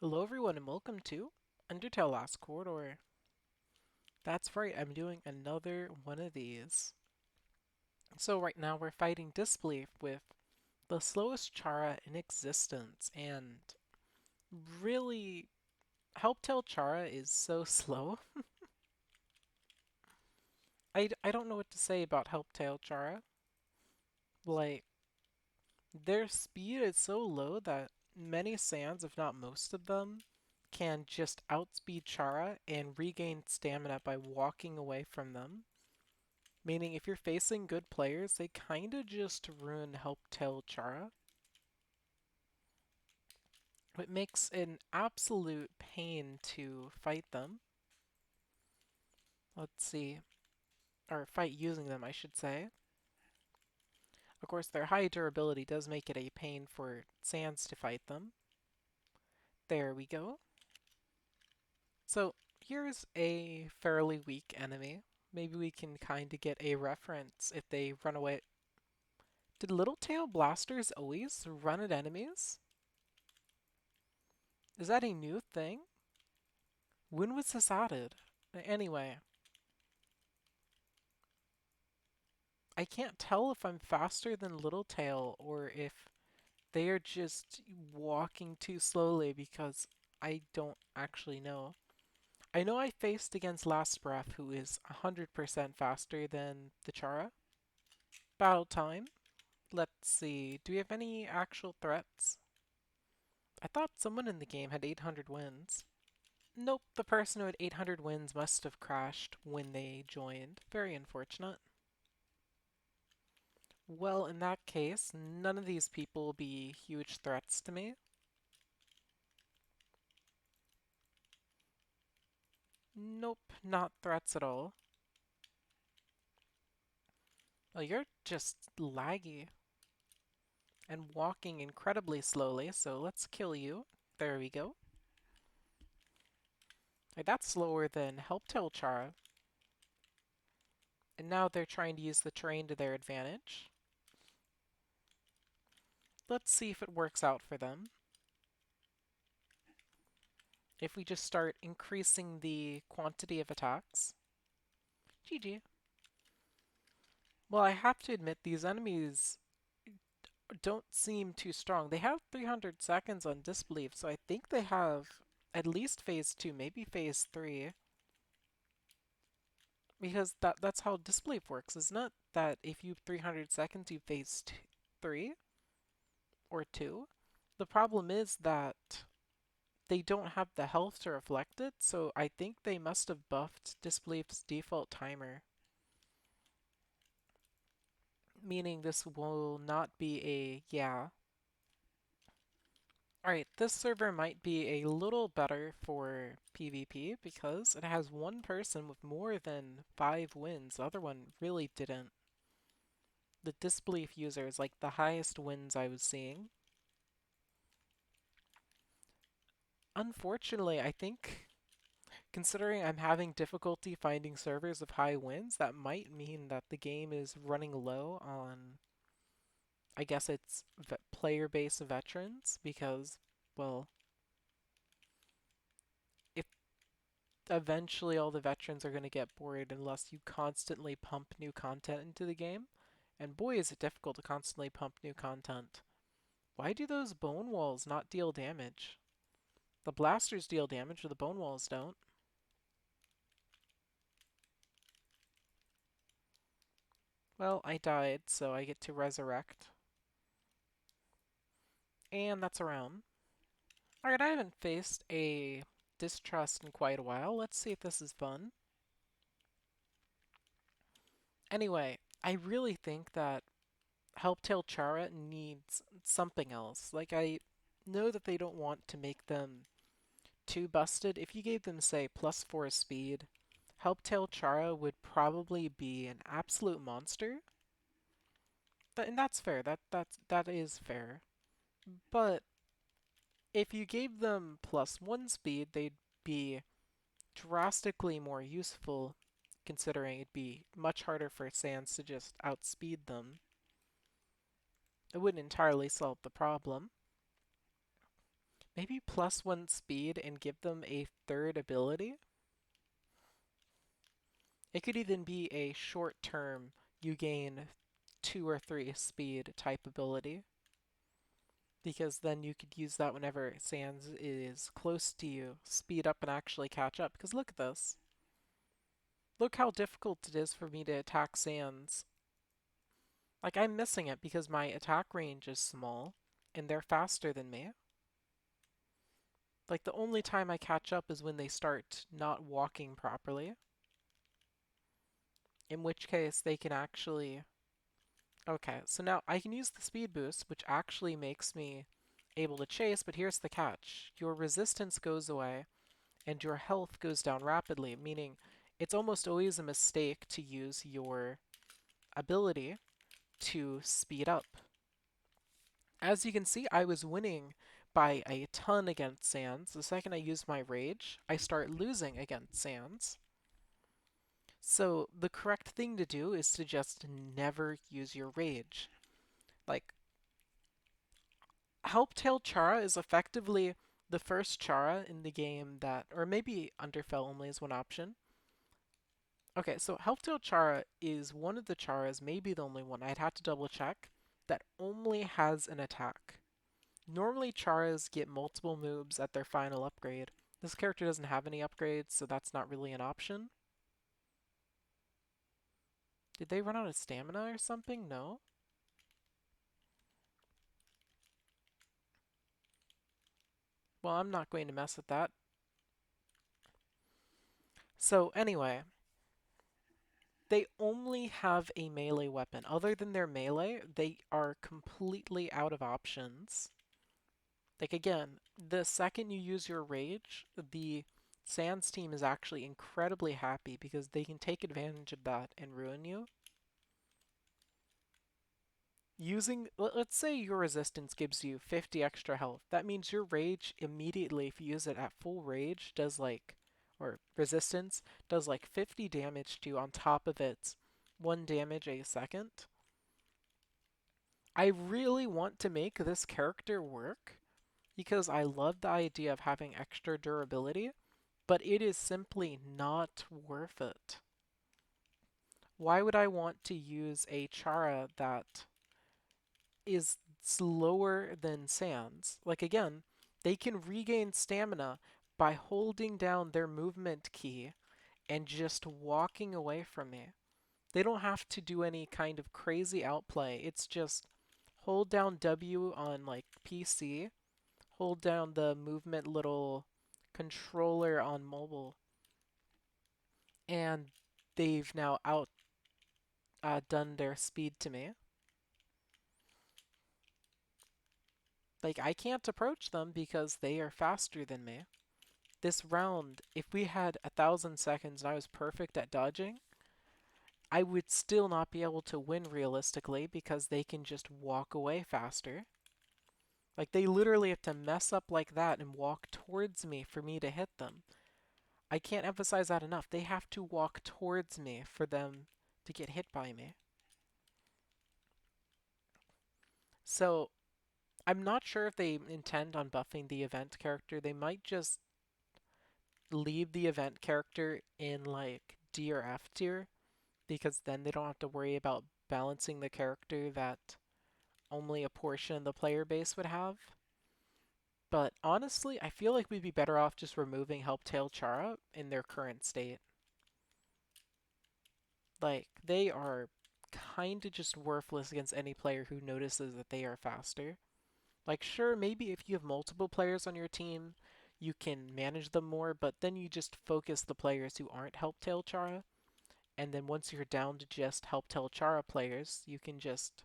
Hello everyone and welcome to Undertale Last Corridor. That's right, I'm doing another one of these. So right now we're fighting Disbelief with the slowest Chara in existence, and really, Helptale Chara is so slow. I don't know what to say about Helptale Chara. Like, their speed is so low that many Sans, if not most of them, can just outspeed Chara and regain stamina by walking away from them. Meaning, if you're facing good players, they kinda just ruin Helptale Chara. It makes an absolute pain to fight them. Let's see. Or fight using them, I should say. Of course, their high durability does make it a pain for Sans to fight them. There we go. So, here's a fairly weak enemy. Maybe we can kinda get a reference if they run away. Did Little Tail Blasters always run at enemies? Is that a new thing? When was this added? Anyway, I can't tell if I'm faster than Littletail or if they are just walking too slowly because I don't actually know. I know I faced against Last Breath, who is 100% faster than the Chara. Battle time. Let's see. Do we have any actual threats? I thought someone in the game had 800 wins. Nope, the person who had 800 wins must have crashed when they joined. Very unfortunate. Well, in that case, none of these people will be huge threats to me. Nope, not threats at all. Well, you're just laggy and walking incredibly slowly, so let's kill you. There we go. Hey, that's slower than Helptale Chara. And now they're trying to use the terrain to their advantage. Let's see if it works out for them. If we just start increasing the quantity of attacks. GG. Well, I have to admit, these enemies don't seem too strong. They have 300 seconds on Disbelief, so I think they have at least phase 2, maybe phase 3. Because that's how Disbelief works, isn't it? That if you have 300 seconds, you phase 3 or 2. The problem is that they don't have the health to reflect it, so I think they must have buffed Disbelief's default timer. Meaning this will not be a yeah. Alright, this server might be a little better for PvP because it has one person with more than 5 wins. The other one really didn't. The Disbelief user is like the highest wins I was seeing. Unfortunately, I think, considering I'm having difficulty finding servers of high wins, that might mean that the game is running low on, I guess it's player base veterans because, well, if eventually all the veterans are going to get bored unless you constantly pump new content into the game. And boy, is it difficult to constantly pump new content. Why do those bone walls not deal damage? The blasters deal damage, but the bone walls don't. Well, I died, so I get to resurrect. And that's a round. Alright, I haven't faced a distrust in quite a while. Let's see if this is fun. Anyway, I really think that Helptale Chara needs something else. Like, I know that they don't want to make them too busted. If you gave them, say, +4 speed, Helptale Chara would probably be an absolute monster. And that's fair. That is fair. But if you gave them +1 speed, they'd be drastically more useful, considering it'd be much harder for Sans to just outspeed them. It wouldn't entirely solve the problem. Maybe +1 speed and give them a third ability? It could even be a short term, you gain 2 or 3 speed type ability, because then you could use that whenever Sans is close to you, speed up and actually catch up. Because look at this. Look how difficult it is for me to attack Sans. Like, I'm missing it because my attack range is small, and they're faster than me. Like, the only time I catch up is when they start not walking properly, in which case they can actually... Okay, so now I can use the speed boost, which actually makes me able to chase, but here's the catch. Your resistance goes away, and your health goes down rapidly, meaning it's almost always a mistake to use your ability to speed up. As you can see, I was winning by a ton against Sans. The second I use my rage, I start losing against Sans. So the correct thing to do is to just never use your rage. Like, Helptale Chara is effectively the first Chara in the game that, or maybe Undertale only is one option. Okay, so Helptale Chara is one of the Charas, maybe the only one, I'd have to double check, that only has an attack. Normally Charas get multiple moves at their final upgrade. This character doesn't have any upgrades, so that's not really an option. Did they run out of stamina or something? No? Well, I'm not going to mess with that. So anyway, they only have a melee weapon. Other than their melee, they are completely out of options. Like again, the second you use your rage, the Sans team is actually incredibly happy because they can take advantage of that and ruin you. Let's say your resistance gives you 50 extra health. That means your rage immediately, if you use it at full rage, does like, or resistance, does like 50 damage to you on top of its 1 damage a second. I really want to make this character work because I love the idea of having extra durability, but it is simply not worth it. Why would I want to use a Chara that is slower than Sans? Like again, they can regain stamina by holding down their movement key and just walking away from me. They don't have to do any kind of crazy outplay. It's just hold down W on like PC, hold down the movement little controller on mobile, and they've now out done their speed to me. Like, I can't approach them because they are faster than me. This round, if we had 1,000 seconds and I was perfect at dodging, I would still not be able to win realistically because they can just walk away faster. Like, they literally have to mess up like that and walk towards me for me to hit them. I can't emphasize that enough. They have to walk towards me for them to get hit by me. So, I'm not sure if they intend on buffing the event character. They might just leave the event character in like D or F tier because then they don't have to worry about balancing the character that only a portion of the player base would have. But honestly, I feel like we'd be better off just removing Helptale Chara in their current state. Like, they are kinda just worthless against any player who notices that they are faster. Like, sure, maybe if you have multiple players on your team, you can manage them more, but then you just focus the players who aren't Helptale Chara, and then once you're down to just Helptale Chara players, you can just,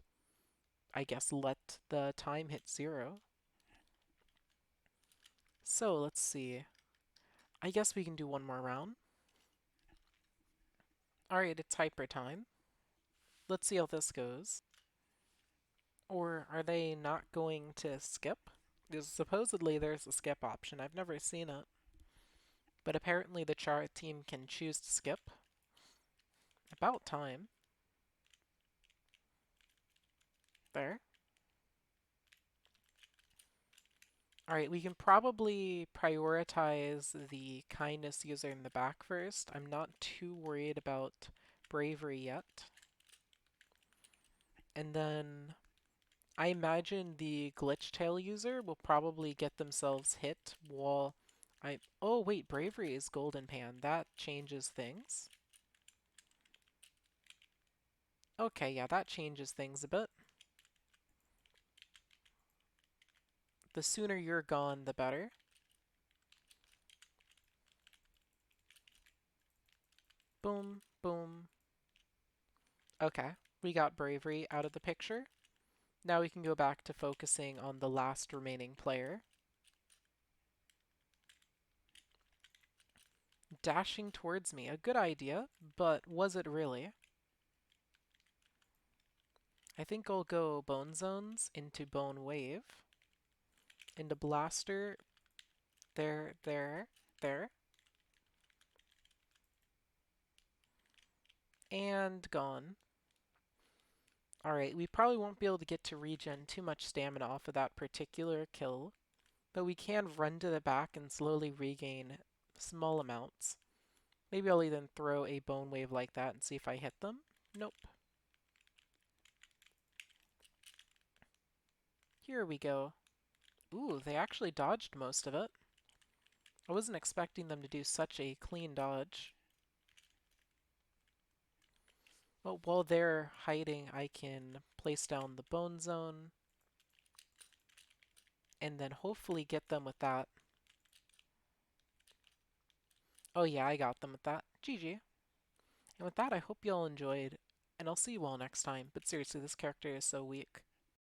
I guess, let the time hit 0. So, let's see. I guess we can do one more round. Alright, it's hyper time. Let's see how this goes. Or are they not going to skip? Because supposedly there's a skip option. I've never seen it. But apparently the Chara team can choose to skip. About time. There. All right, we can probably prioritize the kindness user in the back first. I'm not too worried about bravery yet. And then I imagine the glitch tail user will probably get themselves hit while I... Oh, wait, bravery is golden pan. That changes things. Okay, yeah, that changes things a bit. The sooner you're gone, the better. Boom, boom. Okay, we got bravery out of the picture. Now we can go back to focusing on the last remaining player. Dashing towards me, a good idea, but was it really? I think I'll go Bone Zones into Bone Wave, into Blaster, there, there, there, and gone. Alright, we probably won't be able to get to regen too much stamina off of that particular kill, but we can run to the back and slowly regain small amounts. Maybe I'll even throw a Bone Wave like that and see if I hit them. Nope. Here we go. Ooh, they actually dodged most of it. I wasn't expecting them to do such a clean dodge. Well, while they're hiding, I can place down the Bone Zone and then hopefully get them with that. Oh yeah, I got them with that. GG. And with that, I hope you all enjoyed, and I'll see you all next time. But seriously, this character is so weak.